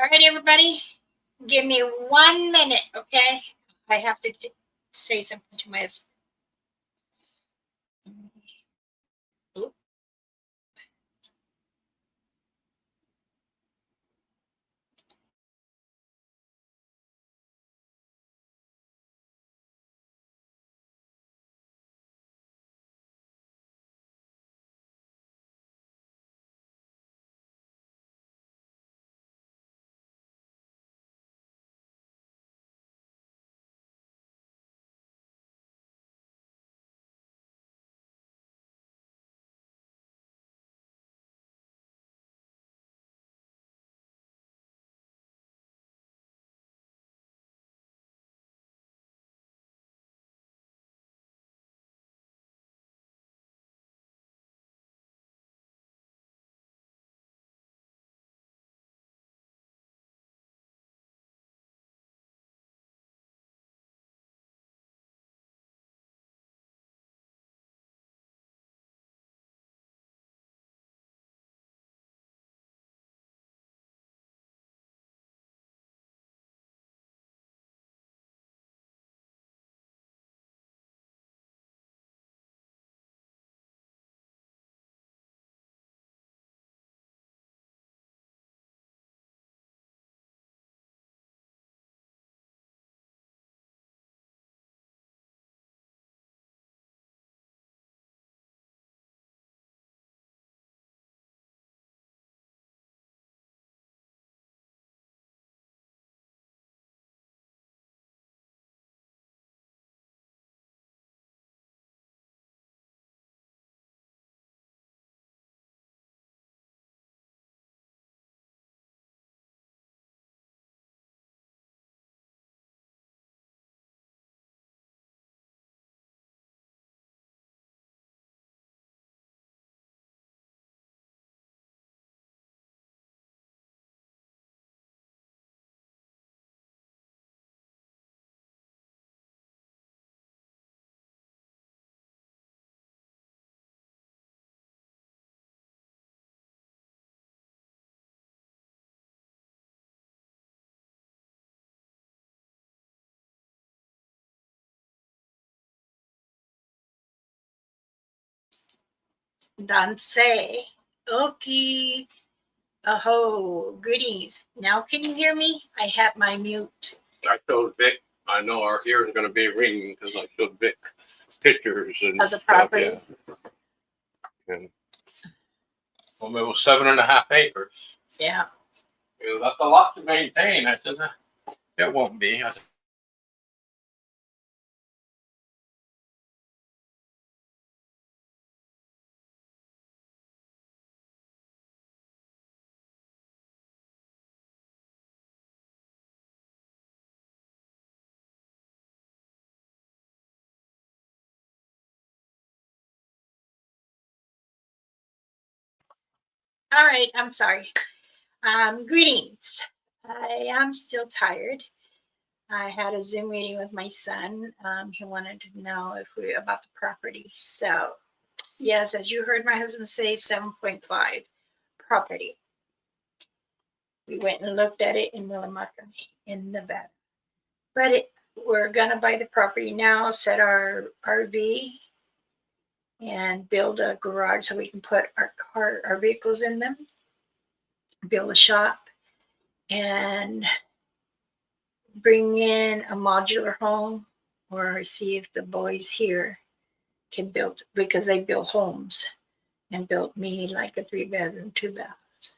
All right, everybody, give me 1 minute, okay? I have to say something to my husband. Danse. Okay. Oh, greetings. Now can you hear me? I have my mute. I told Vic, I know our ear is going to be ringing because I showed Vic pictures and Of the property? Stuff, yeah. And, well, it was 7.5 acres. Yeah. That's a lot to maintain. I said, it won't be. I said, All right, I'm sorry. Greetings. I am still tired. I had a Zoom meeting with my son. He wanted to know about the property. So, yes, as you heard my husband say, 7.5 property. We went and looked at it in Winnemucca, in Nevada. But we're gonna buy the property now, set our RV, and build a garage so we can put our vehicles in them. Build a shop and bring in a modular home, or see if the boys here can build, because they build homes, and built me like a 3-bedroom, 2 baths.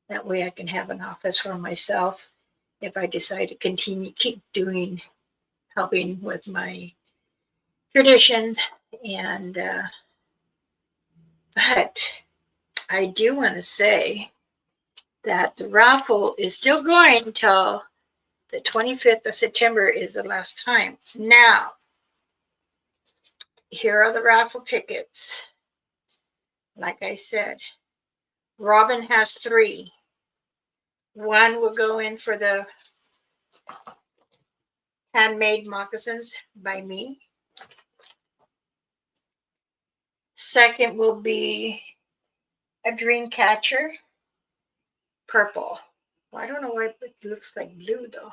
That way I can have an office for myself if I decide to keep doing, helping with my traditions. And but I do want to say that the raffle is still going until the 25th of September is the last time. Now, here are the raffle tickets. Like I said, Robin has 3. One will go in for the handmade moccasins by me. Second will be a dream catcher, purple. Well, I don't know why it looks like blue though.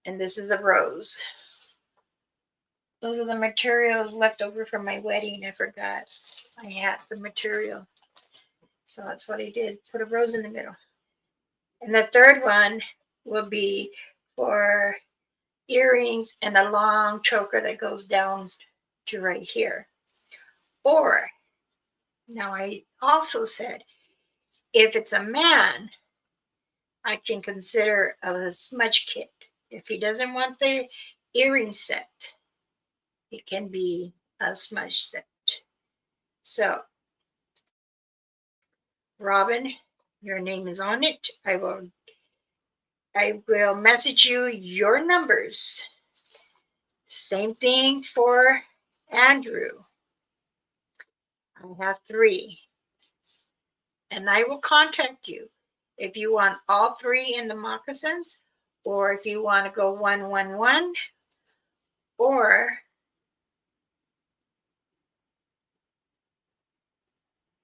And this is a rose. Those are the materials left over from my wedding. I forgot I had the material. So that's what I did. Put a rose in the middle. And the third one will be for earrings and a long choker that goes down to right here. Or, now I also said, if it's a man, I can consider a smudge kit. If he doesn't want the earring set, it can be a smudge set. So, Robin, your name is on it. I will message you your numbers. Same thing for Andrew. I have 3. And I will contact you if you want all 3 in the moccasins, or if you want to go 1, 1, 1, or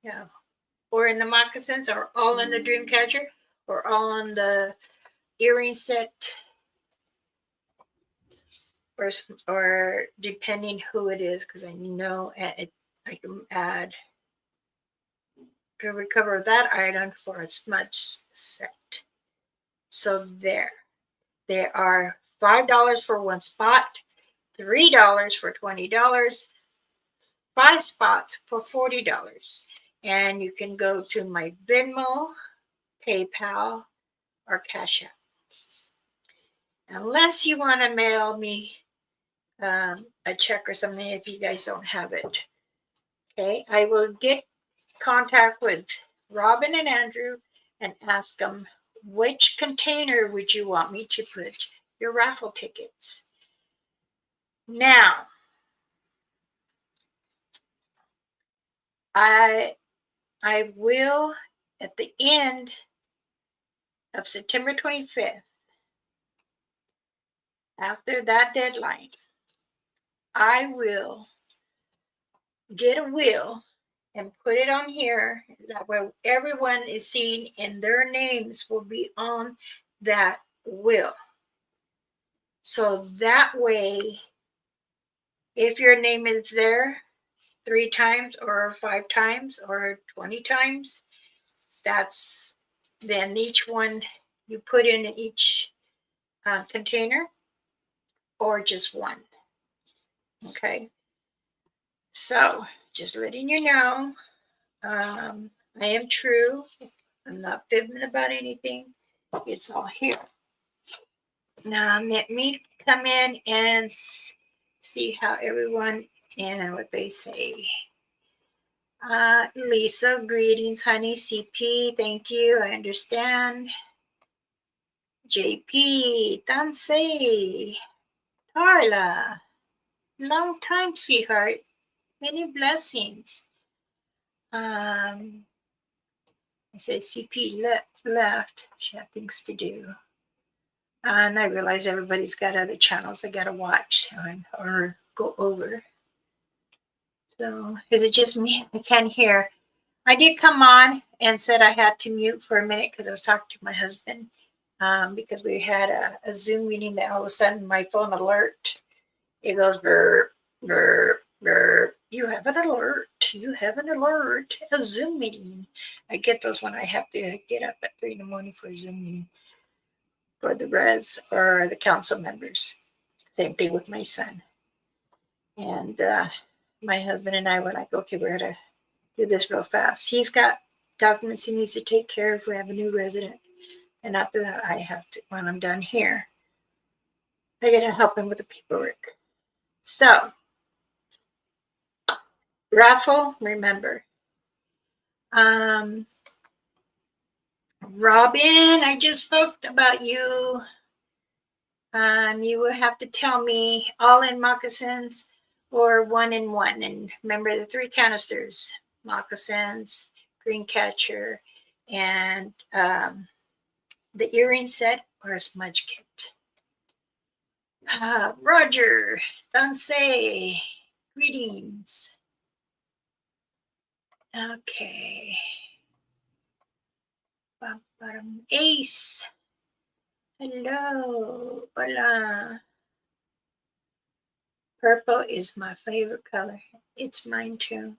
yeah, or in the moccasins, or all in the dream catcher, or all on the earring set, or depending who it is, because I know I can add to recover that item for a smudge set. So there are $5 for 1 spot, $3 for $20, 5 spots for $40. And you can go to my Venmo, PayPal, or Cash App. Unless you want to mail me a check or something if you guys don't have it. Okay, I will get contact with Robin and Andrew and ask them, which container would you want me to put your raffle tickets? Now, I will, at the end of September 25th, after that deadline, I will get a will and put it on here. That way everyone is seeing and their names will be on that will. So that way, if your name is there 3 times or 5 times or 20 times, that's then each one you put in each container, or just one. Okay. So just letting you know, I am true. I'm not fibbing about anything. It's all here. Now let me come in and see how everyone and what they say. Lisa, greetings, honey. CP, thank you. I understand. JP, Tansei, Carla, long time, sweetheart. Many blessings. I said CP left. She had things to do. And I realize everybody's got other channels they got to watch or go over. So is it just me? I can't hear. I did come on and said I had to mute for a minute because I was talking to my husband because we had a Zoom meeting that all of a sudden my phone alert. It goes burp, burp, burp. You have an alert. You have an alert. A Zoom meeting. I get those when I have to get up at 3 in the morning for a Zoom meeting for the res or the council members. Same thing with my son. And my husband and I were like, okay, we're going to do this real fast. He's got documents he needs to take care of. We have a new resident. And after that, I have to, when I'm done here, I got to help him with the paperwork. So, raffle, remember. Robin, I just spoke about you. You will have to tell me all in moccasins or 1 in 1. And remember the 3 canisters, moccasins, green catcher, and the earring set or a smudge kit. Roger, Tansei, greetings. Okay. bottom. Ace. Hello. Hola. Purple is my favorite color. It's mine too.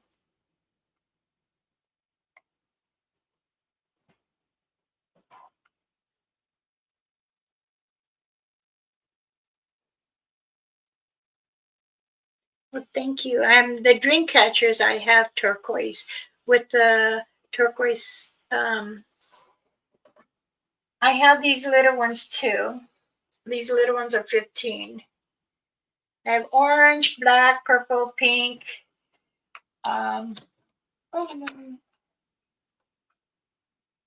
Well, thank you. The dream catchers. I have turquoise with the turquoise. I have these little ones too. These little ones are 15. I have orange, black, purple, pink. Oh no.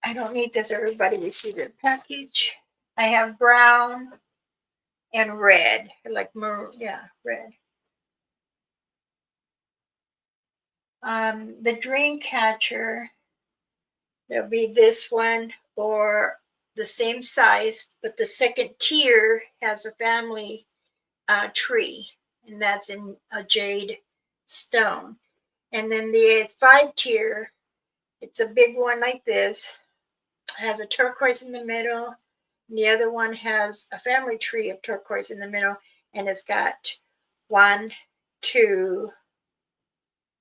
I don't need this. Everybody received their package. I have brown and red, like maroon. Yeah, red. The dream catcher. There'll be this one or the same size, but the second tier has a family tree, and that's in a jade stone. And then the 5 tier, it's a big one like this, has a turquoise in the middle. The other one has a family tree of turquoise in the middle, and it's got 1, 2,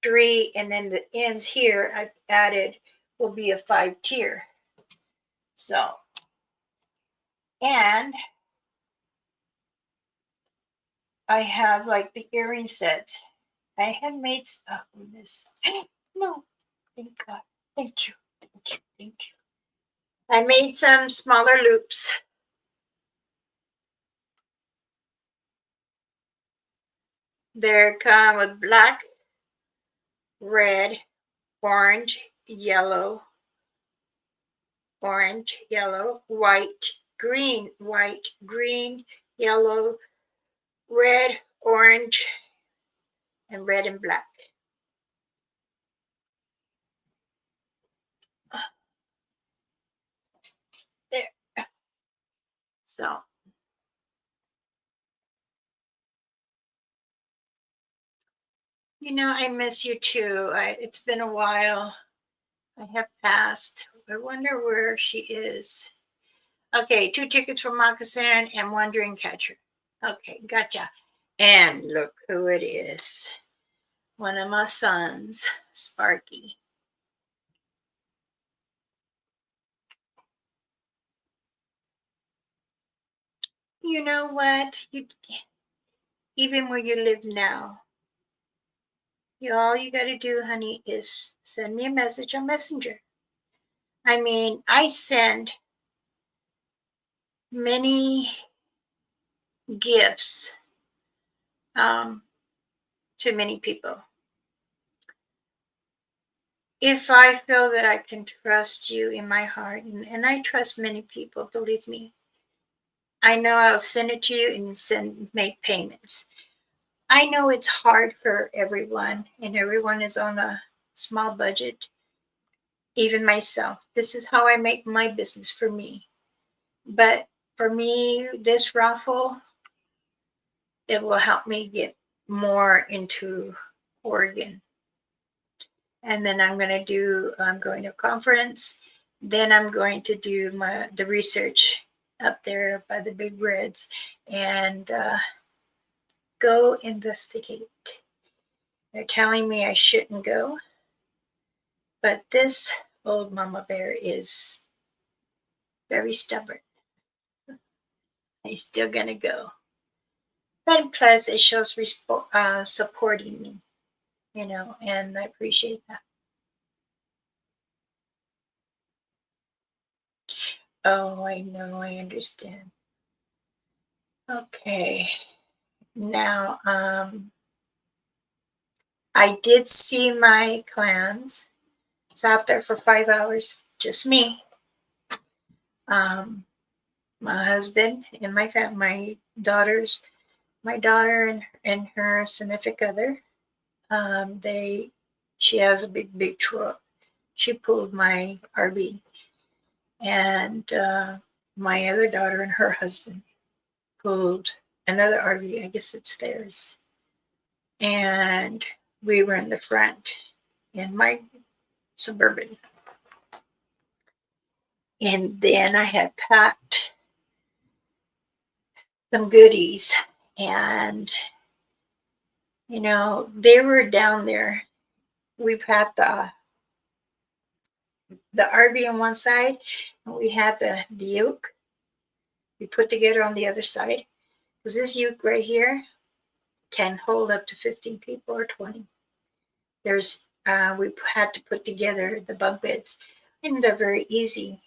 3, and then the ends here I've added will be a 5 tier. So, and I have like the earring sets. I have made, oh goodness, no, thank God, thank you, thank you, thank you. I made some smaller loops. They come with black, red, orange, yellow, white, green, yellow, red, orange, and red and black. There. So, I miss you too. It's been a while. I have passed. I wonder where she is. Okay, 2 tickets for Moccasin and 1 dream catcher. Okay, gotcha. And look who it is. One of my sons, Sparky. You know what? Even where you live now, all you got to do, honey, is send me a message on Messenger. I mean, I send many gifts to many people. If I feel that I can trust you in my heart, and I trust many people, believe me, I know I'll send it to you and make payments. I know it's hard for everyone, and everyone is on a small budget, even myself. This is how I make my business for me. But for me, this raffle, it will help me get more into Oregon. And then I'm going to a conference. Then I'm going to do the research up there by the big reds and go investigate. They're telling me I shouldn't go, but this old mama bear is very stubborn. He's still gonna go. But plus, it shows supporting me, and I appreciate that. Oh, I know, I understand. Okay, now I did see my clans. It's out there for 5 hours, just me. My husband and my family, my daughter and her significant other. She has a big truck. She pulled my RV, and my other daughter and her husband pulled another RV. I guess it's theirs, and we were in the front in my Suburban. And then I had packed some goodies, and they were down there. We've had the RV on one side, and we had the uke we put together on the other side. Because this uke right here can hold up to 15 people or 20. We had to put together the bunk beds, and they're very easy.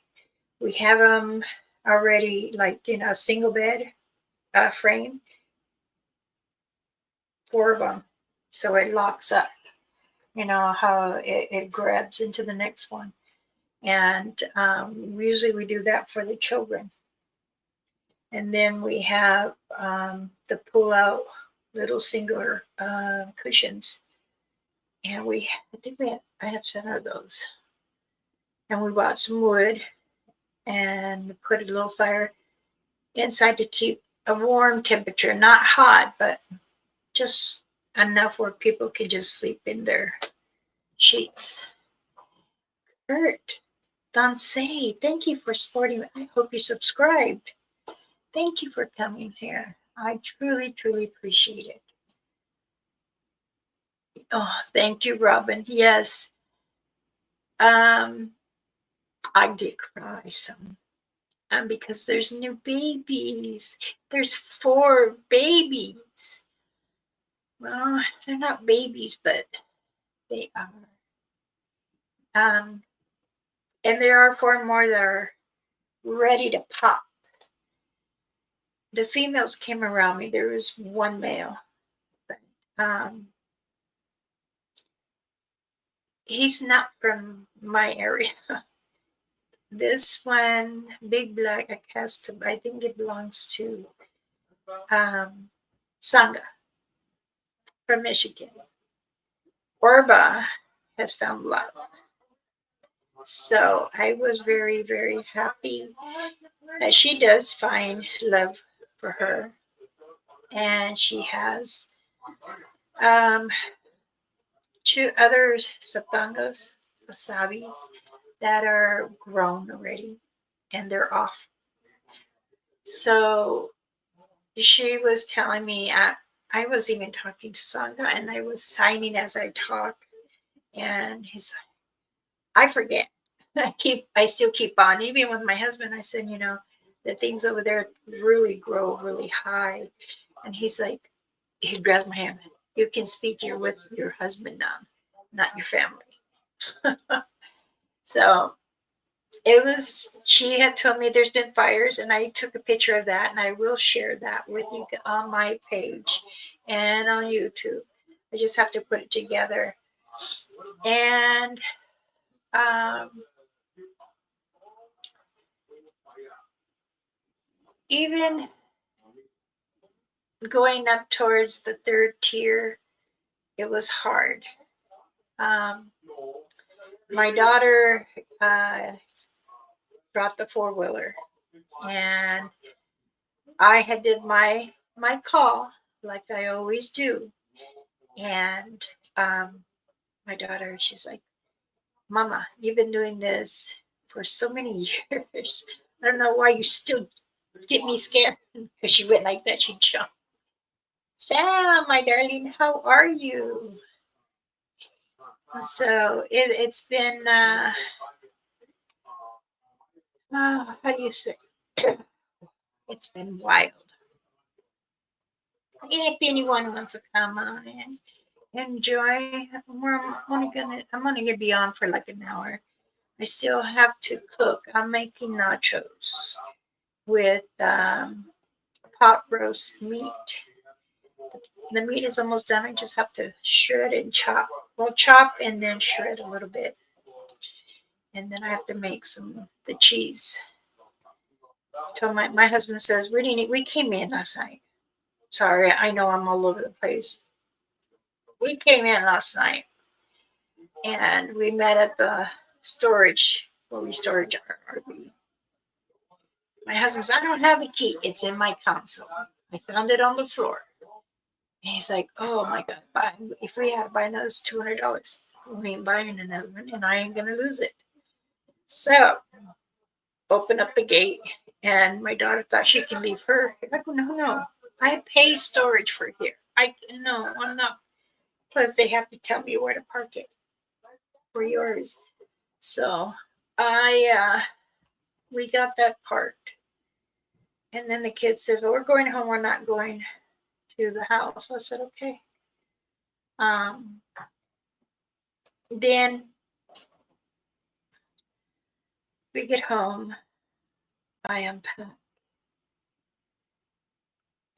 We have them already, like in a single bed frame, 4 of them, so it locks up. How it grabs into the next one, and usually we do that for the children. And then we have the pull-out little singular cushions, and I have 7 of those. And we bought some wood and put a little fire inside to keep a warm temperature, not hot, but just enough where people could just sleep in their sheets. Kurt, Tansi, thank you for supporting. I hope you subscribed. Thank you for coming here. I truly, truly appreciate it. Oh, thank you, Robin. Yes. I did cry some. Because there's new babies. There's 4 babies. Well, they're not babies, but they are. And there are 4 more that are ready to pop. The females came around me. There was 1 male, but he's not from my area. This one, Big Black, I think it belongs to Sangha from Michigan. Orba has found love. So I was very, very happy that she does find love for her. And she has 2 other Satangas, Wasabis, that are grown already, and they're off. So she was telling me, I was even talking to Sangha, and I was signing as I talk, and he's like, I forget. I still keep on. Even with my husband, I said, the things over there really grow really high. And he's like, he grabs my hand. You can speak. You're with your husband now, not your family. So she had told me there's been fires, and I took a picture of that, and I will share that with you on my page and on YouTube. I just have to put it together. And even going up towards the 3rd tier, it was hard. My daughter brought the 4-wheeler, and I had did my call like I always do. And my daughter, she's like, Mama, you've been doing this for so many years. I don't know why you still get me scared. Because she went like that, she jumped. Sam, my darling, how are you? So it's been, how do you say? It's been wild. If anyone wants to come on and enjoy, I'm only gonna be on for like an hour. I still have to cook. I'm making nachos with pot roast meat. The meat is almost done. I just have to shred and chop. Well, chop and then shred a little bit. And then I have to make the cheese. So my husband says, we came in last night. Sorry, I know I'm all over the place. We came in last night, and we met at the storage where we storage our RV. My husband says, I don't have a key. It's in my console. I found it on the floor. And he's like, oh my God, if we have to buy another, it's $200. We ain't buying another one, and I ain't going to lose it. So open up the gate, and my daughter thought she can leave her. I go, no, I pay storage for here. No, I'm not. Plus, they have to tell me where to park it for yours. So we got that parked. And then the kid says, well, we're going home. We're not going to the house. I said, okay. Then we get home. I unpack.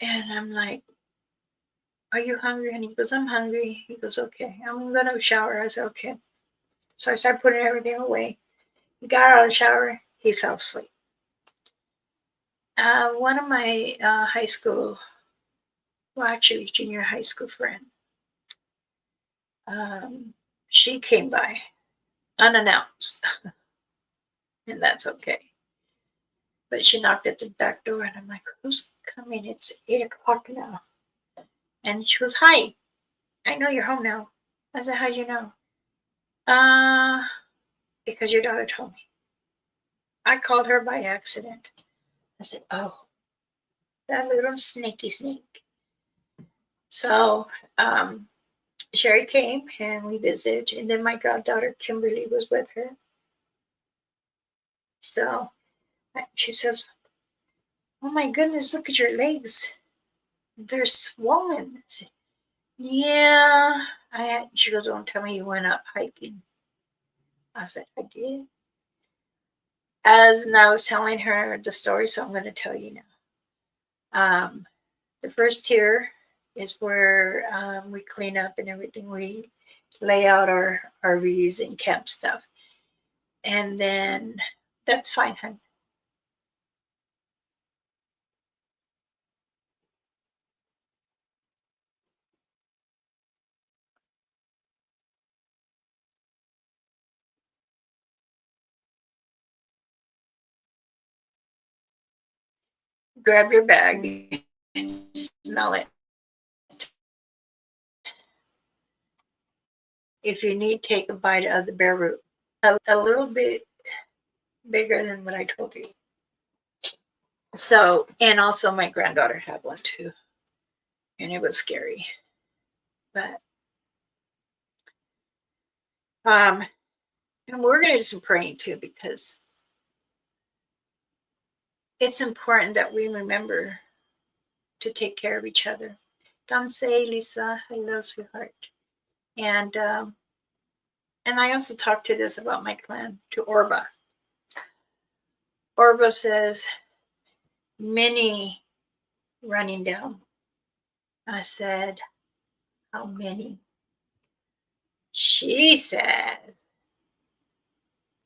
And I'm like, are you hungry? And he goes, I'm hungry. He goes, okay, I'm going to shower. I said, okay. So I started putting everything away. He got out of the shower. He fell asleep. One of my high school, well, actually junior high school friend, she came by unannounced. And that's okay. But she knocked at the back door, and I'm like, who's coming? It's 8 o'clock now. And she goes, hi, I know you're home now. I said, how'd you know? Because your daughter told me. I called her by accident. I said, oh, that little sneaky snake. So Sherry came and we visited, and then my goddaughter Kimberly was with her. So she says, oh my goodness, look at your legs. They're swollen. I said, yeah. She goes, don't tell me you went up hiking. I said, I did. As I was telling her the story, so I'm going to tell you now. The first tier is where we clean up and everything. We lay out our RVs and camp stuff. And then that's fine, honey. Grab your bag and smell it. If you need, take a bite of the bare root. A little bit bigger than what I told you. So, and also my granddaughter had one too. And it was scary. But and we're gonna do some praying too, because it's important that we remember to take care of each other. TANSI, Lisa, hello, sweetheart. And I also talked to this about my clan to Orba. Orba says, many running down. I said, how many? She said,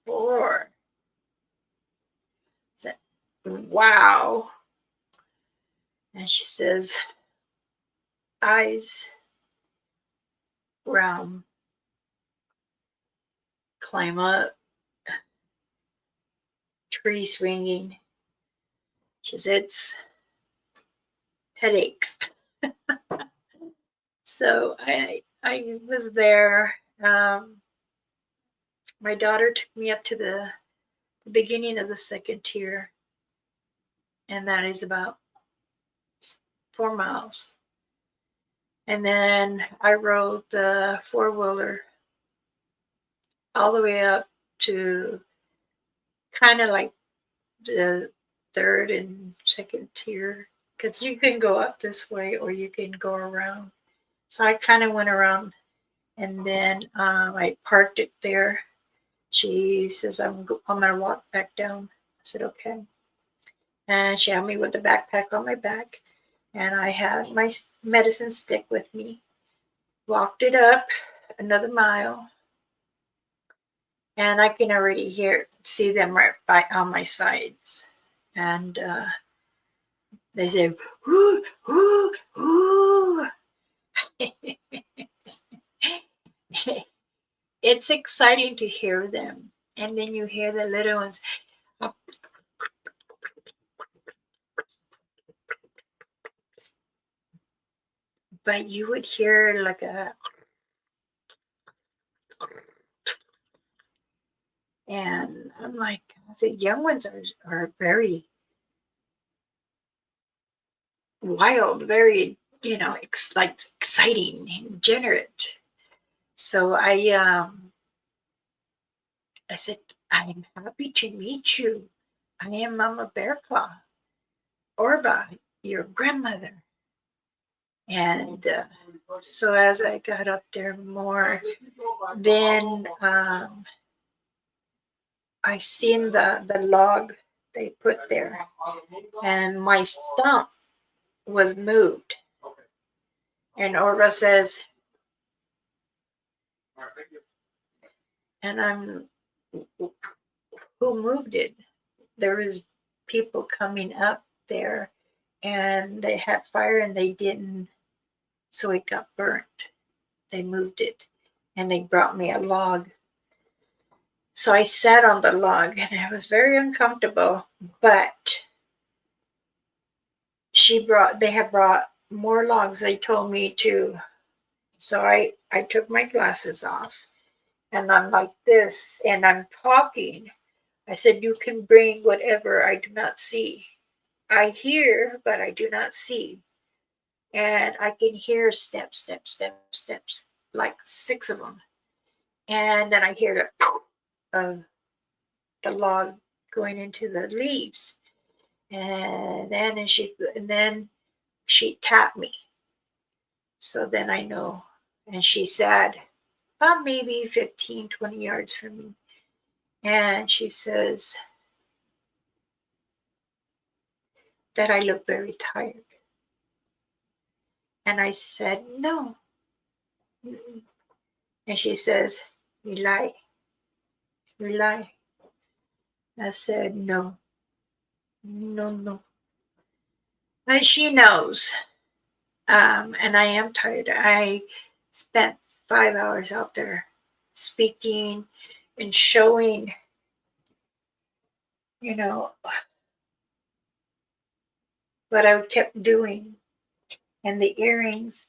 4. I said, wow. And she says, eyes round, climb up, tree swinging. She said, it's headaches. So I was there. My daughter took me up to the beginning of the second tier, and that is about 4 miles. And then I rode the 4-wheeler all the way up to kind of like the third and second tier, because you can go up this way or you can go around. So I kind of went around, and then I parked it there. She says, I'm going to walk back down. I said, okay. And she had me with the backpack on my back, and I had my medicine stick with me. Walked it up another mile, and I can already see them right on my sides. And they say, whoo, whoo, whoo. It's exciting to hear them. And then you hear the little ones. But you would hear like a, and I'm like, The young ones are very wild, very, like exciting and generate. So I said, I'm happy to meet you. I am Mama Bearclaw, Orba, your grandmother. And so as I got up there more, then I seen the log they put there, and my stump was moved. And Orba says, and I'm, who moved it? There was people coming up there, and they had fire and they didn't, so it got burnt. They moved it, and they brought me a log. So I sat on the log, and it was very uncomfortable, but they had brought more logs. They told me to. So I took my glasses off, and I'm like this, and I'm talking. I said, you can bring whatever I do not see. I hear, but I do not see. And I can hear steps, steps, steps, steps, like 6 of them. And then I hear the poof of the log going into the leaves. And then she tapped me. So then I know. And she said, about maybe 15, 20 yards from me. And she says that I look very tired. And I said, no. And she says, you lie. You lie. I said, no. No, no. And she knows. And I am tired. I spent 5 hours out there speaking and showing, what I kept doing, and the earrings,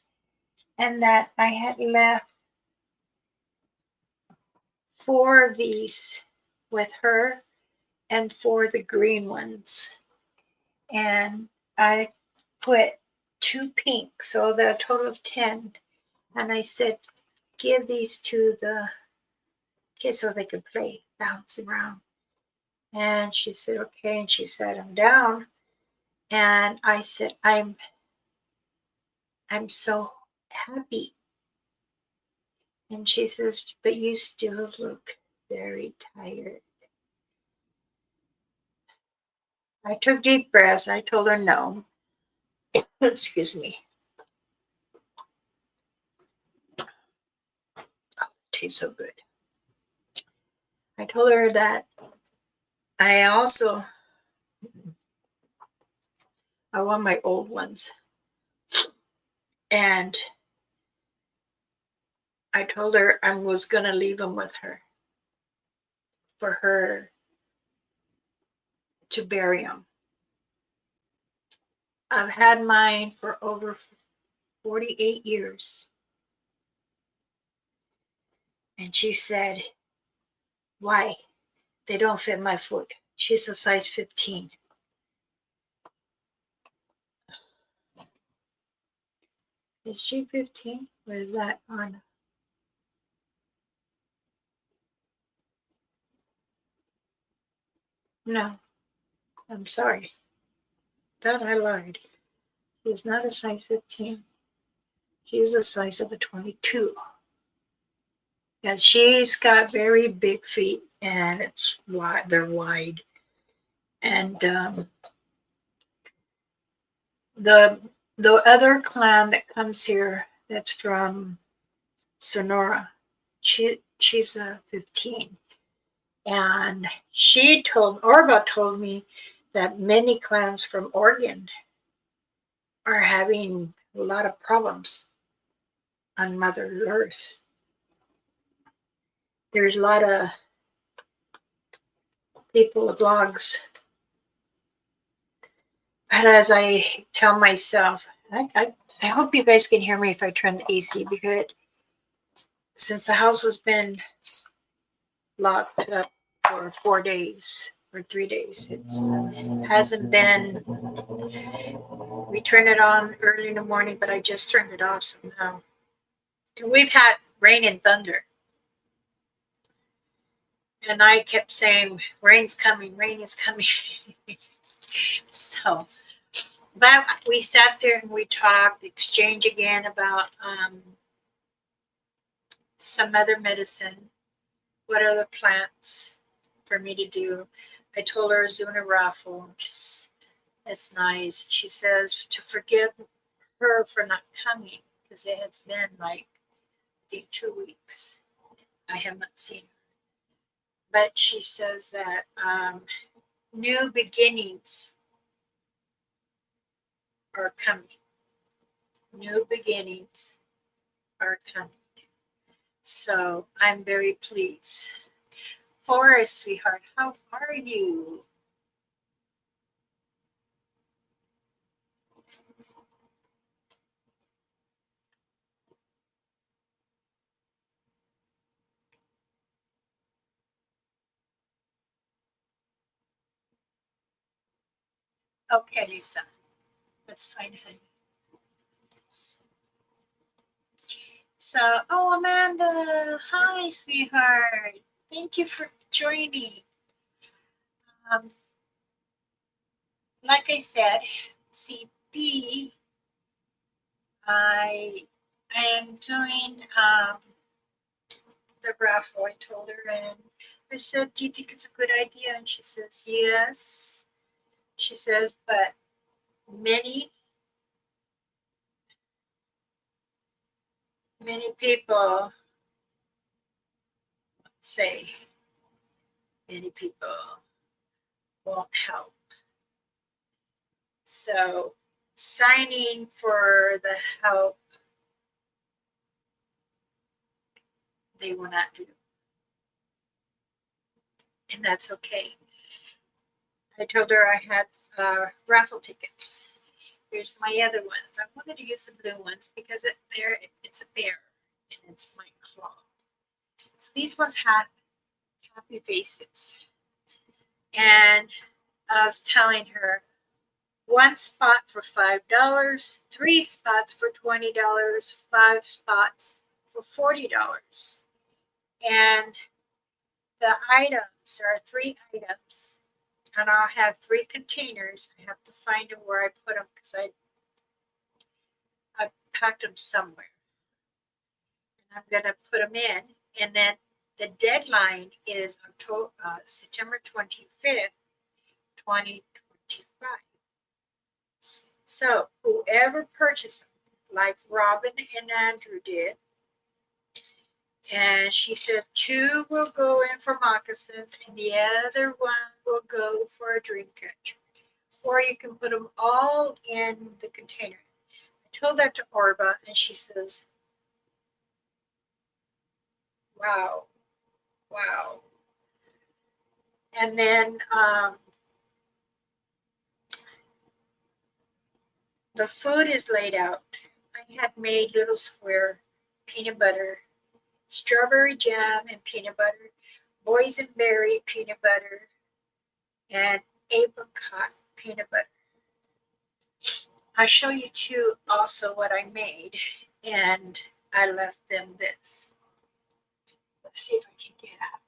and that I had left 4 of these with her and 4 of the green ones. And I put 2 pink, so the total of 10. And I said, give these to the kids so they could play, bounce around. And she said, okay. And she sat them down. And I said, I'm so happy. And she says, but you still look very tired. I took deep breaths. I told her no. Excuse me. Oh, it tastes so good. I told her that I want my old ones. And I told her I was going to leave them with her for her to bury them. I've had mine for over 48 years. And she said, why? They don't fit my foot. She's a size 15. Is she 15? Or is that on? No, I'm sorry. That I lied. She's not a size 15. She's a size of a 22. And she's got very big feet, and it's wide. They're wide. And the other clan that comes here, that's from Sonora, she's a 15. And Orba told me that many clans from Oregon are having a lot of problems on Mother Earth. There's a lot of people with logs. But as I tell myself, I hope you guys can hear me if I turn the AC, because since the house has been locked up for 4 days, or 3 days. It hasn't been. We turn it on early in the morning, but I just turned it off somehow. And we've had rain and thunder. And I kept saying, rain's coming, rain is coming. So, but we sat there and we talked, exchanged again about some other medicine, what other plants for me to do. I told her I was doing a raffle. That's nice. She says to forgive her for not coming because it has been like, I think, 2 weeks. I have not seen her. But she says that new beginnings are coming. New beginnings are coming. So I'm very pleased. Forrest, sweetheart, how are you? Okay, Lisa. That's fine, honey. So, oh, Amanda, hi, sweetheart. Thank you for joining. Like I said, CP, I am doing the raffle. I told her, and I said, do you think it's a good idea? And she says, yes. She says, but many people say many people won't help. So signing for the help, they will not do. And that's okay. I told her I had raffle tickets. Here's my other ones. I wanted to use the blue ones because it's a bear and it's my claw. So these ones have happy faces. And I was telling her, one spot for $5, 3 spots for $20, 5 spots for $40. And the items, there are 3 items, and I'll have 3 containers. I have to find them where I put them because I packed them somewhere. And I'm gonna put them in, and then the deadline is September 25th, 2025. So whoever purchases them, like Robin and Andrew did, and she said 2 will go in for moccasins and the other 1 will go for a dream catcher. Or you can put them all in the container. I told that to Orba and she says, wow, wow. And then the food is laid out. I had made little square peanut butter, strawberry jam and peanut butter, boysenberry peanut butter, and apricot peanut butter. I'll show you too also what I made, and I left them this. Let's see if I can get up.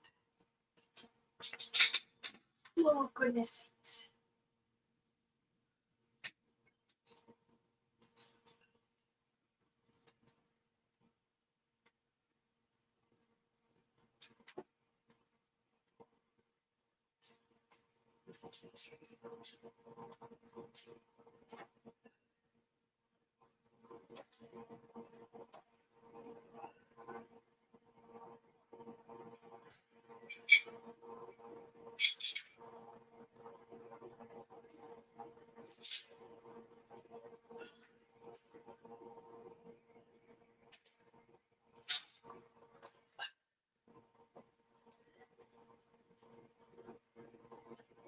Oh, goodness sakes.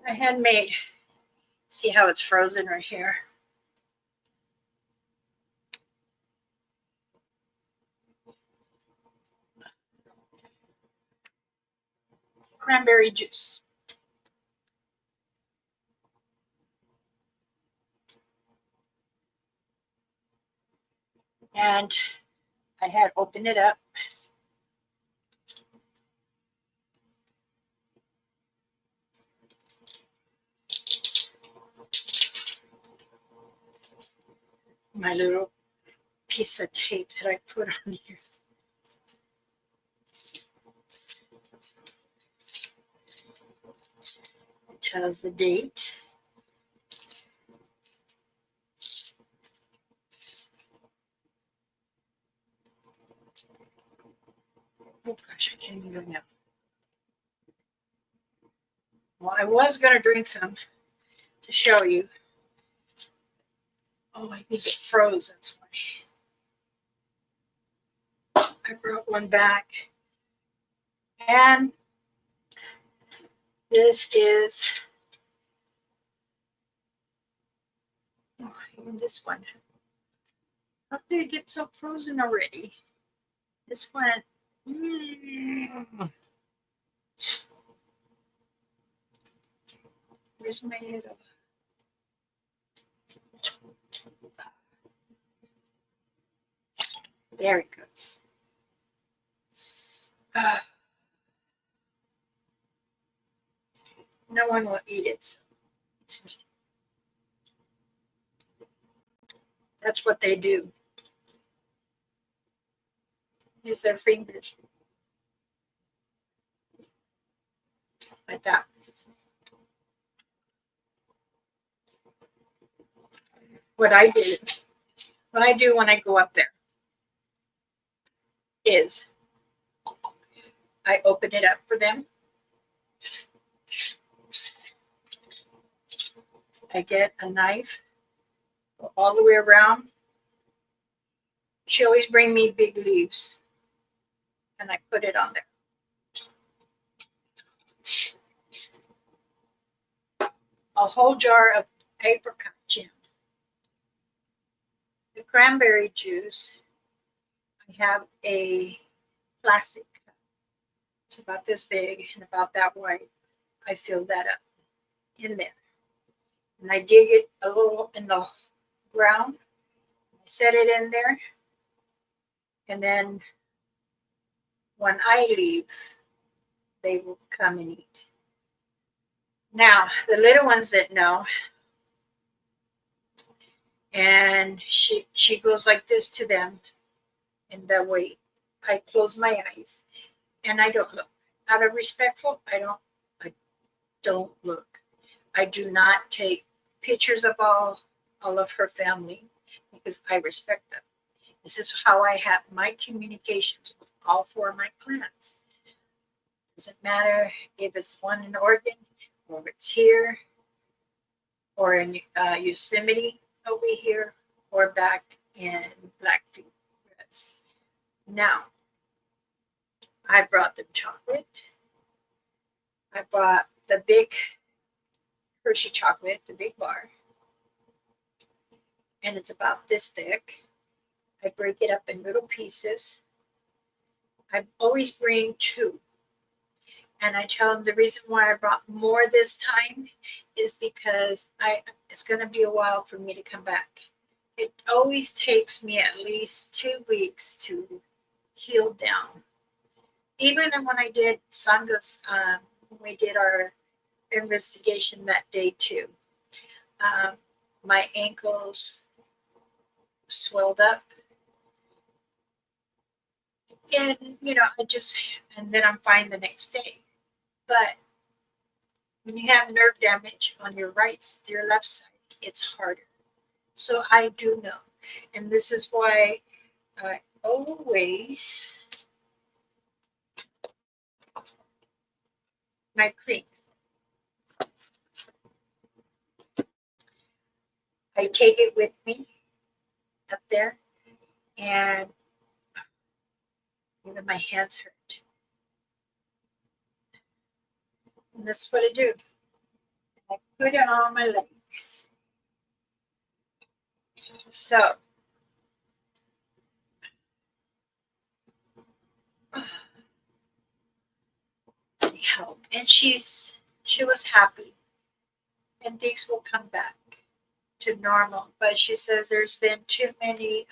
I had made, see how it's frozen right here. Cranberry juice. And I had opened it up. My little piece of tape that I put on here. It tells the date. Oh gosh, I can't even know. Well, I was going to drink some to show you. Oh, I think it froze. That's why. I brought one back. And this is, oh, even this one. How did it get so frozen already? This one. Where's my little? There it goes. No one will eat it, so it's me. That's what they do. Use their fingers. Like that. What I do when I go up there is I open it up for them. I get a knife, go all the way around. She always bring me big leaves, and I put it on there. A whole jar of apricot jam. The cranberry juice, I have a plastic cup. It's about this big and about that wide. I fill that up in there. And I dig it a little in the ground. I set it in there. And then when I leave, they will come and eat. Now, the little ones that know, and she goes like this to them, and that way I close my eyes and I don't look. Out of respectful, I don't look. I do not take pictures of all of her family because I respect them. This is how I have my communications with all four of my clans. Doesn't matter if it's one in Oregon or if it's here or in Yosemite over here or back in Blackfeet. Now, I brought them chocolate. I bought the big Hershey chocolate, the big bar. And it's about this thick. I break it up in little pieces. I always bring 2. And I tell them the reason why I brought more this time is because it's going to be a while for me to come back. It always takes me at least 2 weeks to heal down. Even when I did Sanga's, when we did our investigation that day too, my ankles swelled up. And, and then I'm fine the next day. But when you have nerve damage on your left side, it's harder. So I do know. And this is why I always, my cream, I take it with me up there, and even my hands hurt. And that's what I do. I put it on my legs. So help. And she was happy. And things will come back to normal. But she says there's been too many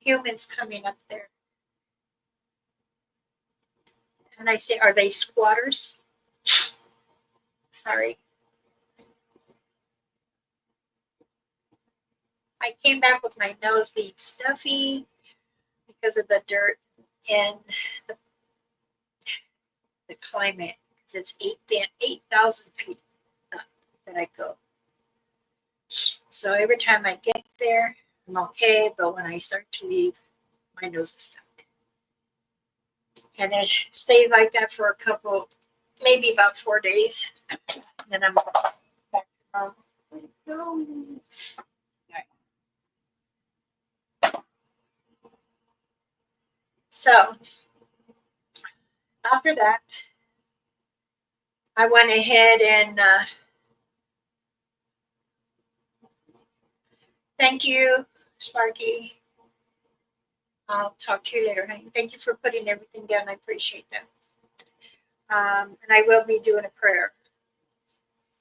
humans coming up there. And I say, are they squatters? Sorry. I came back with my nose being stuffy because of the dirt and the climate. Because it's 8,000 feet up that I go. So every time I get there, I'm okay. But when I start to leave, my nose is stuck. And it stays like that for a couple, maybe about 4 days. Then I'm back to normal. So after that, I went ahead and thank you, Sparky. I'll talk to you later, honey. Thank you for putting everything down. I appreciate that. And I will be doing a prayer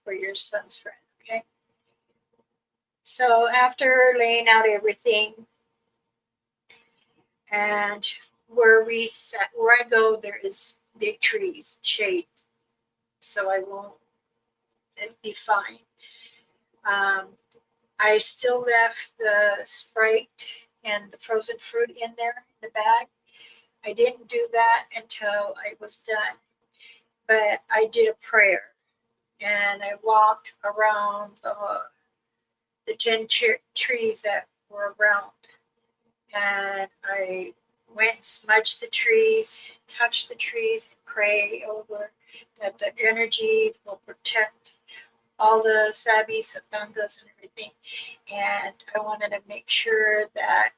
for your son's friend, okay? So after laying out everything, and where I go, there is big trees, shade, so it'll be fine. I still left the Sprite and the frozen fruit in there in the bag. I didn't do that until I was done, but I did a prayer and I walked around the 10 trees that were around, and I went, smudged the trees, touched the trees, and pray over that the energy will protect all the sabis, satangas, and everything. And I wanted to make sure that,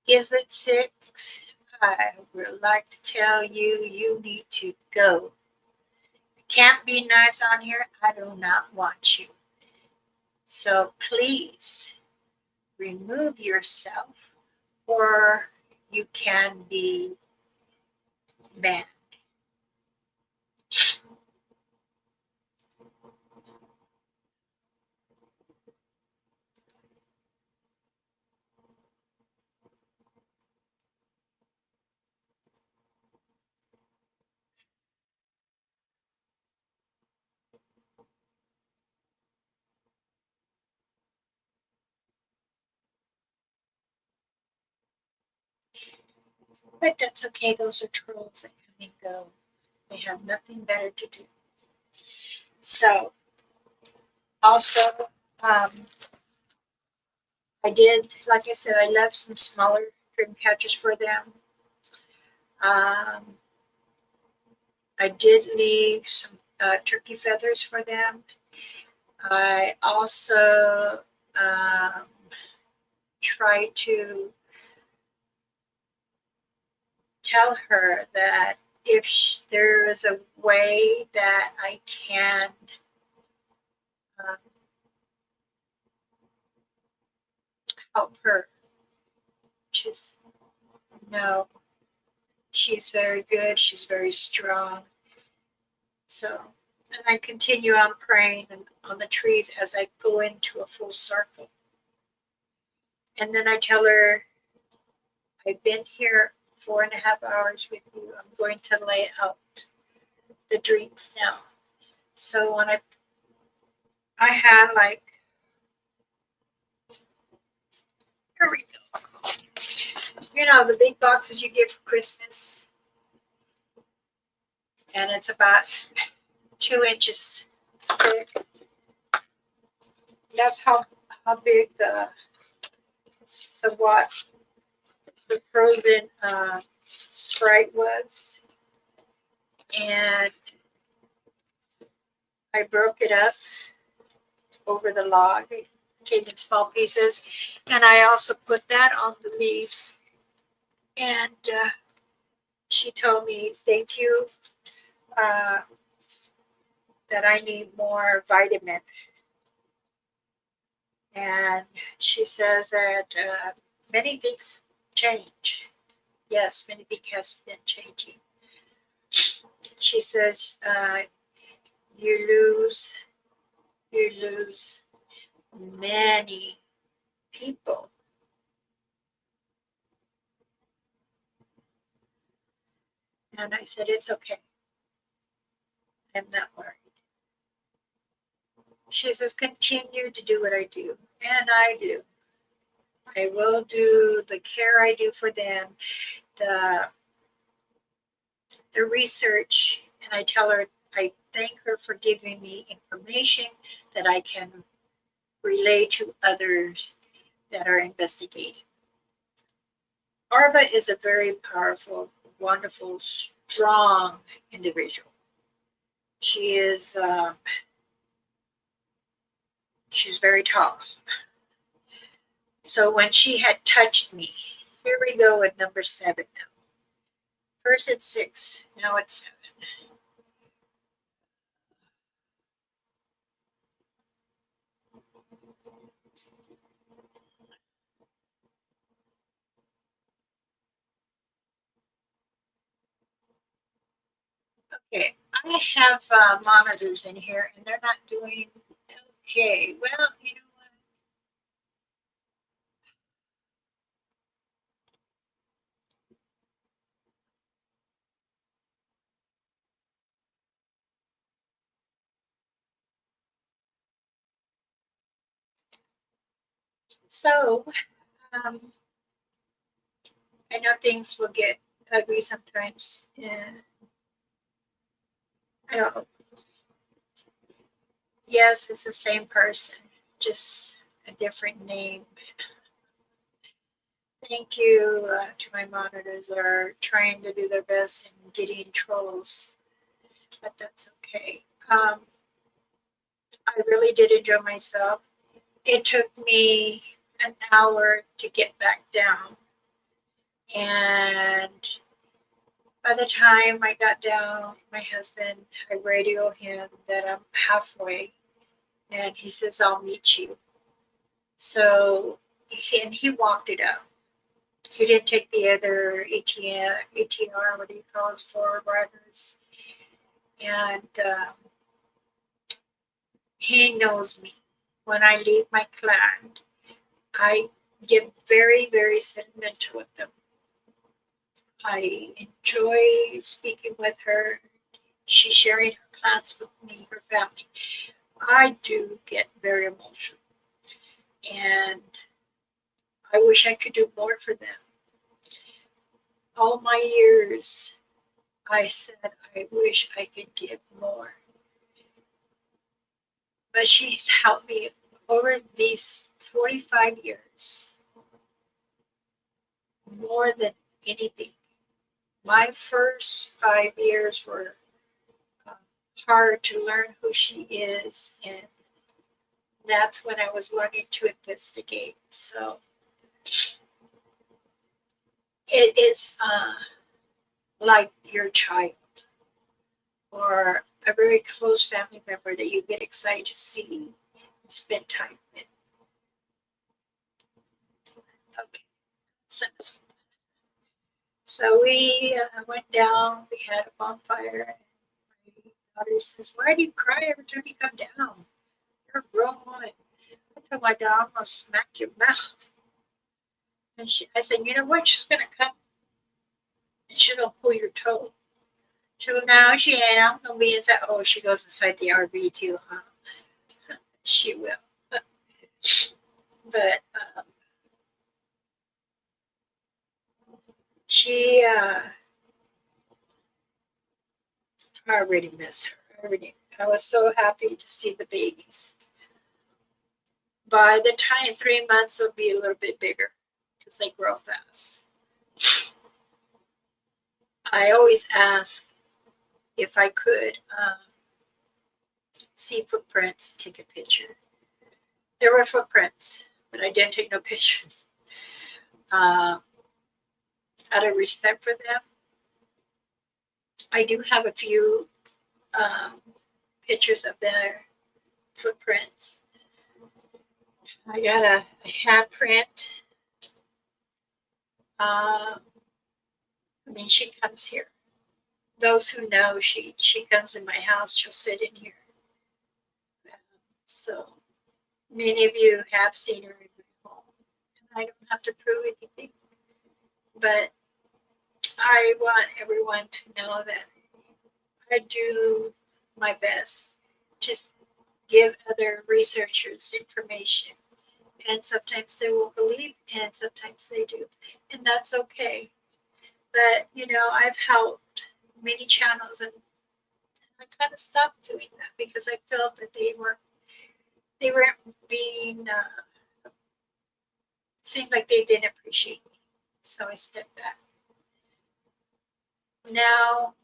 is it 6? I would like to tell you, you need to go. Can't be nice on here. I do not want you. So please remove yourself, or you can be banned. But that's okay. Those are trolls that come and go. They have nothing better to do. So, also, I did, like I said, I left some smaller dream catchers for them. I did leave some turkey feathers for them. I also tried to tell her that if there is a way that I can help her, just no, she's very good, she's very strong. So, and I continue on praying on the trees as I go into a full circle. And then I tell her, I've been here 4.5 hours with you. I'm going to lay out the drinks now. So when I had like, here we go. The big boxes you get for Christmas. And it's about 2 inches thick. That's how big the frozen Sprite was. And I broke it up over the log. It came in small pieces. And I also put that on the leaves. And she told me, thank you, that I need more vitamin. And she says that many things change. Yes, many things has been changing. She says you lose you lose many people. And I said, it's okay. I'm not worried. She says, continue to do what I do. And I do. I will do the care I do for them, the research, and I tell her, I thank her for giving me information that I can relay to others that are investigating. Arba is a very powerful, wonderful, strong individual. She is, she's very tall. So when she had touched me, here we go with number 7 now. First it's 6, now it's 7. Okay, I have monitors in here and they're not doing okay. Well, you know what? So, I know things will get ugly sometimes. And I don't, yes, it's the same person, just a different name. Thank you to my monitors that are trying to do their best in getting trolls, but that's okay. I really did enjoy myself. It took me an hour to get back down. And by the time I got down, my husband, I radio him that I'm halfway. And he says, I'll meet you. So, and he walked it out. He didn't take the other ATR, what do you call it, forward riders. And he knows me. When I leave my clan, I get very, very sentimental with them. I enjoy speaking with her. She's sharing her plans with me, her family. I do get very emotional. And I wish I could do more for them. All my years, I said, I wish I could give more. But she's helped me over these 45 years more than anything. My first 5 years were hard to learn who she is, and that's when I was learning to investigate. So it is like your child or a very close family member that you get excited to see and spend time with. Okay, so we went down. We had a bonfire. My daughter says, "Why do you cry every time you come down? You're a grown woman." I told my dad, "I'm gonna smack your mouth." And I said, "You know what? She's gonna come and she's gonna pull your toe." She goes, "No, she ain't. I'm gonna be inside." Oh, she goes inside the RV too, huh? She will. But she, I already miss her. I was so happy to see the babies. By the time 3 months, they'll be a little bit bigger because they grow fast. I always ask if I could see footprints, take a picture. There were footprints, but I didn't take no pictures. Out of respect for them, I do have a few pictures of their footprints. I got a handprint. I mean, she comes here. Those who know, she comes in my house. She'll sit in here. So many of you have seen her in my home. I don't have to prove anything, but I want everyone to know that I do my best to give other researchers information. And sometimes they won't believe, and sometimes they do. And that's okay. But, I've helped many channels, and I kind of stopped doing that because I felt that they weren't being, seemed like they didn't appreciate me. So I stepped back. Now,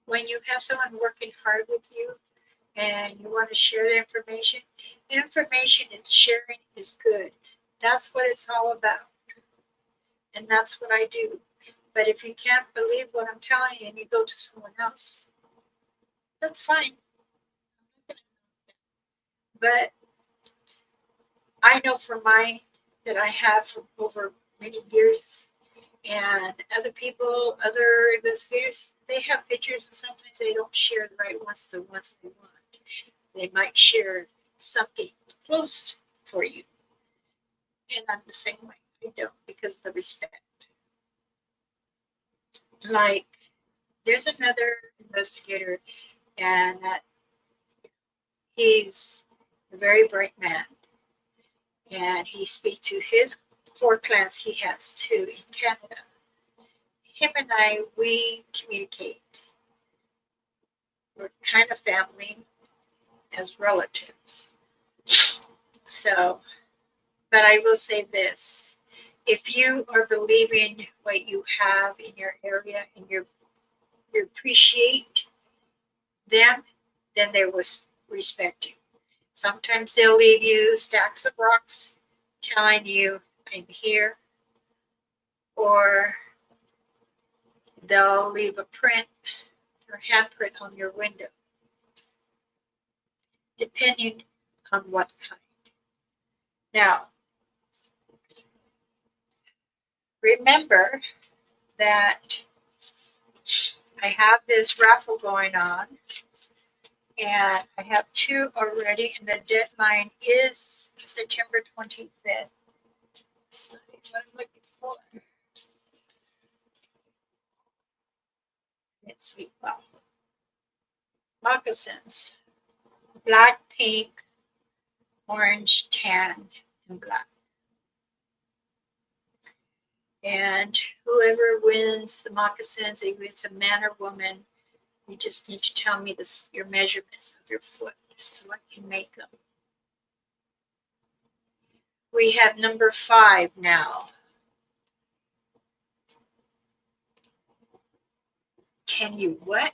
when you have someone working hard with you and you want to share the information is sharing is good. That's what it's all about. And that's what I do. But if you can't believe what I'm telling you and you go to someone else, that's fine. But I know for mine that I have for over many years, and other people, other investigators, they have pictures and sometimes they don't share the right ones, the ones they want. They might share something close for you. And I'm the same way. I don't, because of the respect. Like, there's another investigator, and he's a very bright man. And he speaks to his 4 clans he has too in Canada. Him and I, we communicate. We're kind of family as relatives. So, but I will say this. If you are believing what you have in your area and you appreciate them, then they will respect you. Sometimes they'll leave you stacks of rocks telling you, I'm here. Or they'll leave a print or handprint on your window, depending on what kind. Now, remember that I have this raffle going on, and I have 2 already, and the deadline is September 25th. So what I'm looking for. Let's see. Well, moccasins, black, pink, orange, tan, and black. And whoever wins the moccasins, if it's a man or woman, you just need to tell me your measurements of your foot so I can make them. We have number 5 now. Can you what?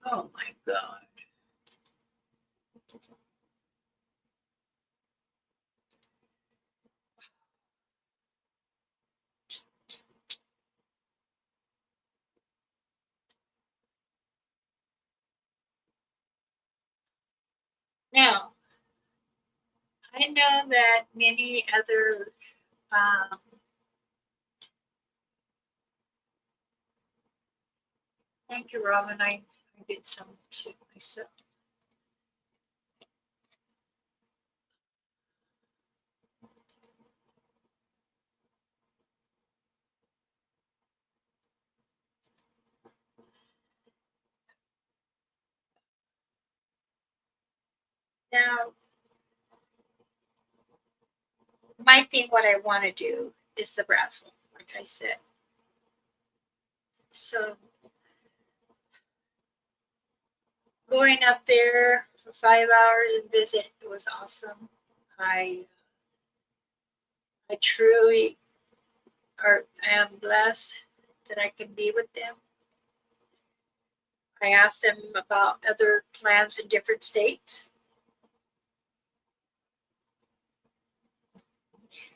Oh my God. Now, I know that many other thank you, Robin. I did some too myself. Now, my thing, what I want to do is the raffle, like I said. So, going up there for 5 hours and visit, it was awesome. I truly am blessed that I can be with them. I asked them about other clans in different states.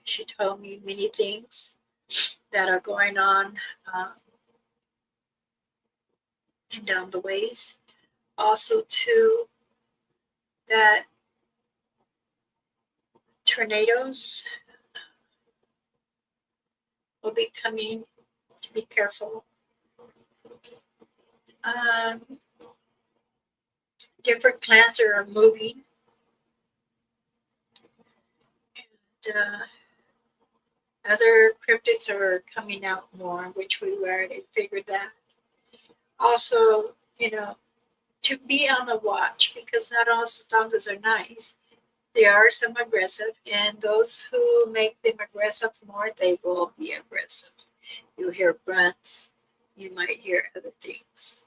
She told me many things that are going on and down the ways. Also, too, that tornadoes will be coming, to be careful. Different clans are moving. other cryptids are coming out more, which we already figured that. Also, to be on the watch, because not all Satangas are nice. There are some aggressive, and those who make them aggressive more, they will be aggressive. You'll hear grunts, you might hear other things,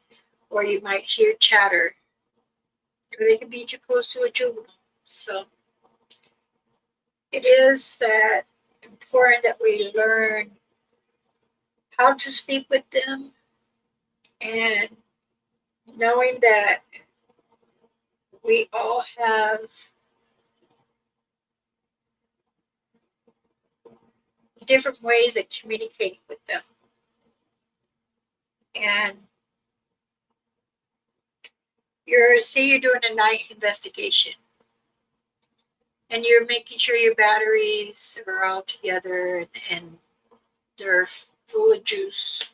or you might hear chatter, or they can be too close to a juvenile. So it is that important that we learn how to speak with them, and knowing that we all have different ways of communicating with them. And you're doing a night investigation, and you're making sure your batteries are all together and they're full of juice,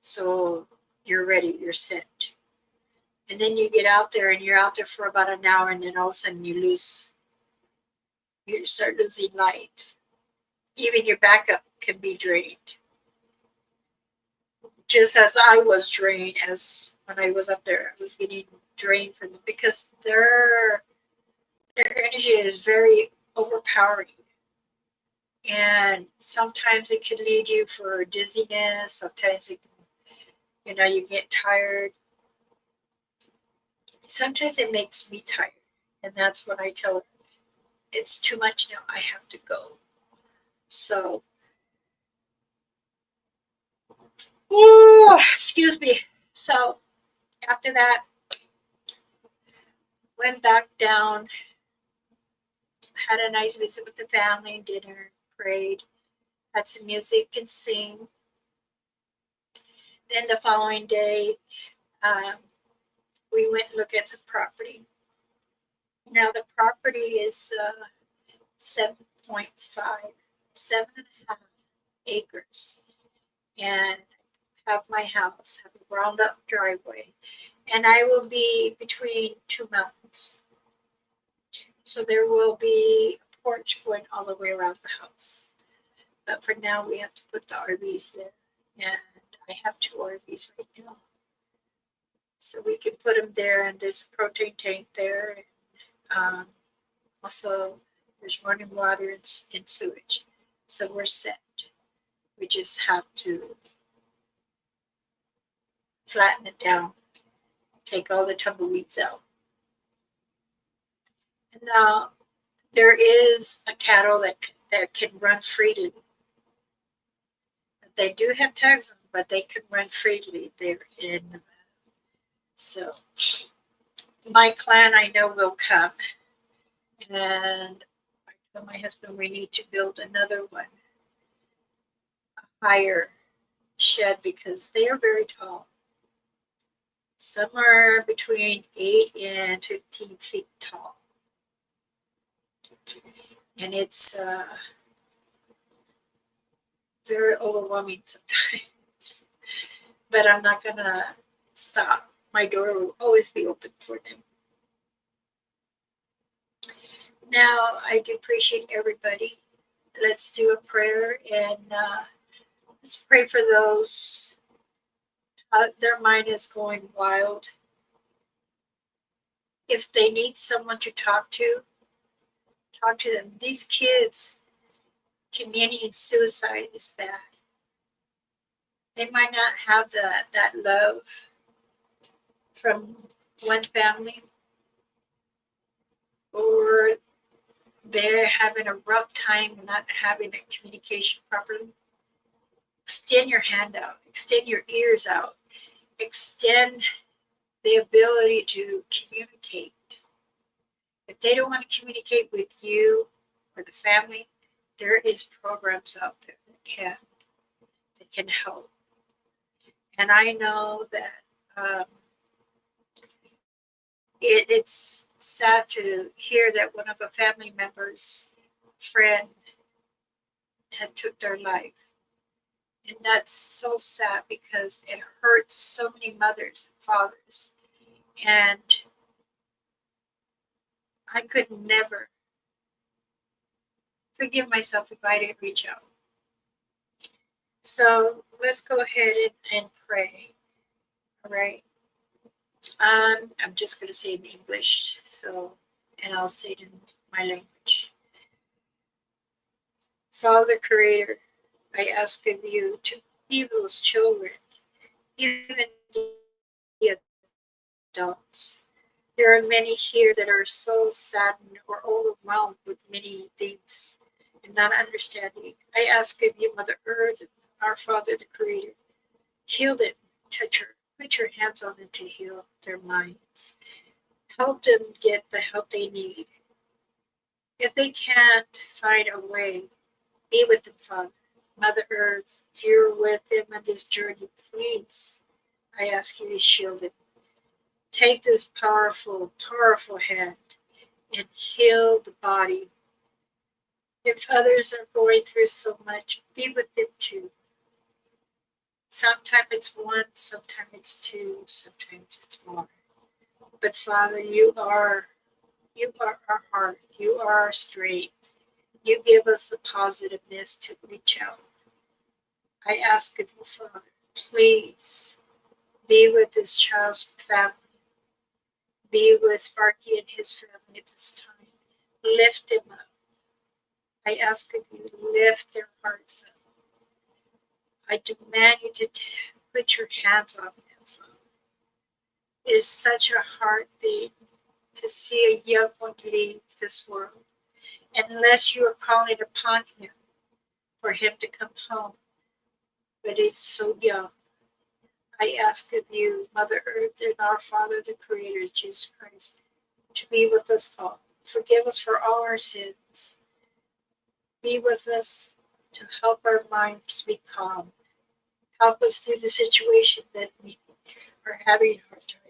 so you're ready, you're set. And then you get out there, and you're out there for about an hour, and then all of a sudden you start losing light. Even your backup can be drained, just as I was drained. As when I was up there, I was getting drained from it, because their energy is very overpowering, and sometimes it can lead you for dizziness. Sometimes it can, you get tired. Sometimes it makes me tired, and that's when I tell her, it's too much now, I have to go. So, excuse me. So after that, went back down, had a nice visit with the family, dinner, prayed, had some music and sing. Then the following day, we went and looked at some property. Now the property is 7.5, 7.5 acres, and have my house, have a ground up driveway, and I will be between two mountains. So there will be a porch going all the way around the house. But for now, we have to put the RVs there, and I have two RVs right now. So we can put them there, and there's a propane tank there. And, also, there's running water and sewage. So we're set. We just have to flatten it down, take all the tumbleweeds out. And now there is a cattle that can run freely. They do have tags on, but they can run freely. They're in the So my clan, I know, will come. And I told my husband we need to build another one, a higher shed, because they are very tall. Some are between 8 and 15 feet tall. And it's very overwhelming sometimes. But I'm not going to stop. My door will always be open for them. Now, I do appreciate everybody. Let's do a prayer, and let's pray for those. Their mind is going wild. If they need someone to talk to them. These kids, committing suicide is bad. They might not have that love from one family, or they're having a rough time not having a communication properly. Extend your hand out, extend your ears out, extend the ability to communicate. If they don't want to communicate with you or the family, there is programs out there that can help. And I know that it's sad to hear that one of a family member's friend had took their life. And that's so sad, because it hurts so many mothers and fathers. And I could never forgive myself if I didn't reach out. So let's go ahead and pray. All right. I'm just going to say it in English. And I'll say it in my language. Father Creator, I ask of you to be those children, even the adults. There are many here that are so saddened or overwhelmed with many things and not understanding. I ask of you, Mother Earth, our Father, the Creator, heal them, touch her, put your hands on them to heal their minds. Help them get the help they need. If they can't find a way, be with them, Father. Mother Earth, if you're with them on this journey, please, I ask you to shield them. Take this powerful, powerful hand and heal the body. If others are going through so much, be with them too. Sometimes it's one, sometimes it's two, sometimes it's more. But Father, you are our heart. You are our strength. You give us the positiveness to reach out. I ask of you, Father, please be with this child's family. Be with Sparky and his family at this time. Lift them up. I ask of you, lift their hearts up. I demand you to put your hands on them, Father. It is such a heartbeat to see a young one leave this world. Unless you are calling upon him for him to come home, but he's so young. I ask of you, Mother Earth and our Father, the Creator, Jesus Christ, to be with us all. Forgive us for all our sins. Be with us to help our minds be calm. Help us through the situation that we are having a hard time.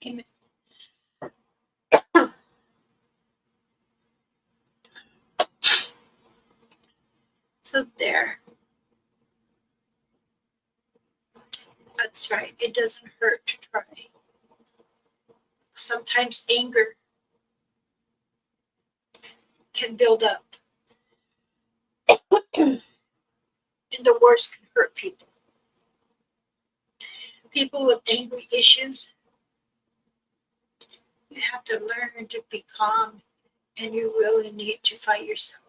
Amen. So there. That's right. It doesn't hurt to try. Sometimes anger can build up. And the worst can hurt people. People with angry issues, you have to learn to be calm, and you really need to fight yourself.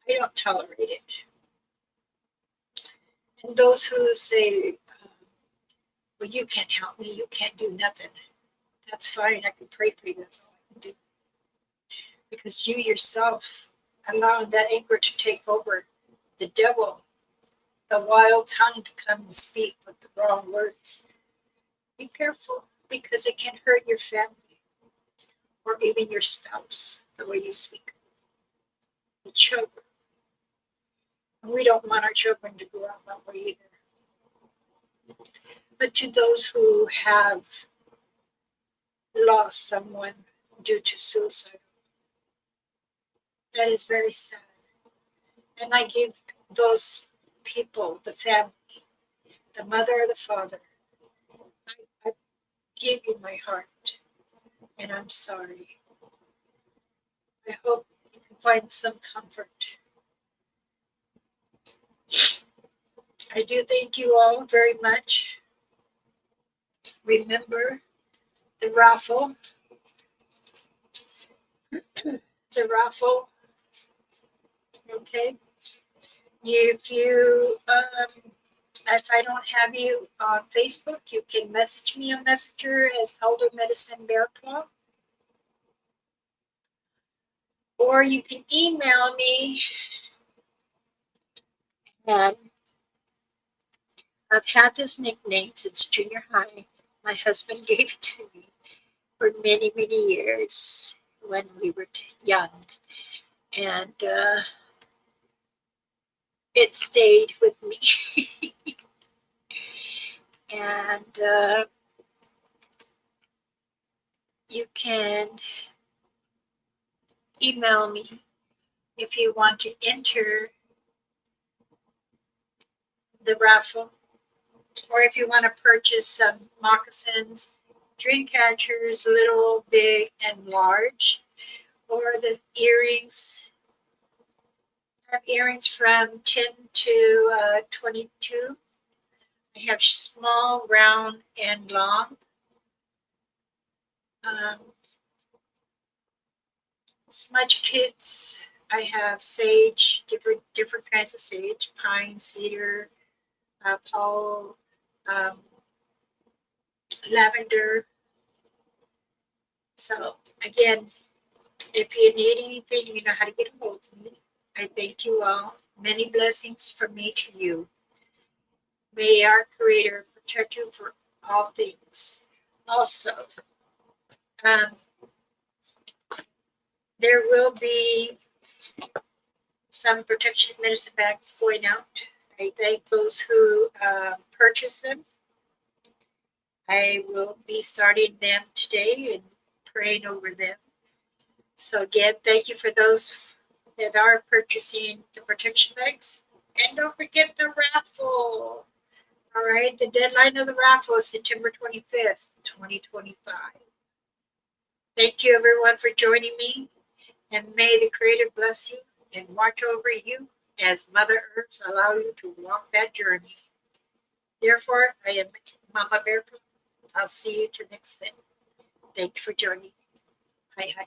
I don't tolerate it. And those who say, well, you can't help me, you can't do nothing. That's fine. I can pray for you. That's all I can do. Because you yourself allowing that anger to take over, the devil, the wild tongue to come and speak with the wrong words. Be careful, because it can hurt your family or even your spouse, the way you speak. The children. We don't want our children to grow up that way either. But to those who have lost someone due to suicide, that is very sad. And I give those people, the family, the mother or the father, I give you my heart, and I'm sorry. I hope you can find some comfort. I do thank you all very much. Remember the raffle. The raffle. Okay. If I don't have you on Facebook, you can message me on Messenger as Elder Medicine Bear Claw. Or you can email me. And I've had this nickname since junior high. My husband gave it to me for many, many years when we were young. And it stayed with me. And you can email me if you want to enter the raffle. Or if you want to purchase some moccasins, dream catchers, little, big, and large, or the earrings. I have earrings from 10 to 22. I have small, round, and long. Smudge kits. I have sage, different kinds of sage, pine, cedar, paul, lavender. So again, if you need anything, you know how to get a hold of me. I thank you all. Many blessings from me to you. May our Creator protect you for all things. Also, there will be some protection medicine bags going out. I thank those who purchase them. I will be starting them today and praying over them. So again, thank you for those that are purchasing the protection bags. And don't forget the raffle. All right, the deadline of the raffle is September 25th, 2025. Thank you everyone for joining me, and may the Creator bless you and watch over you as Mother Earth allow you to walk that journey. Therefore, I am Mama Bear. I'll see you to next thing. Thank you for joining. Hi, hi.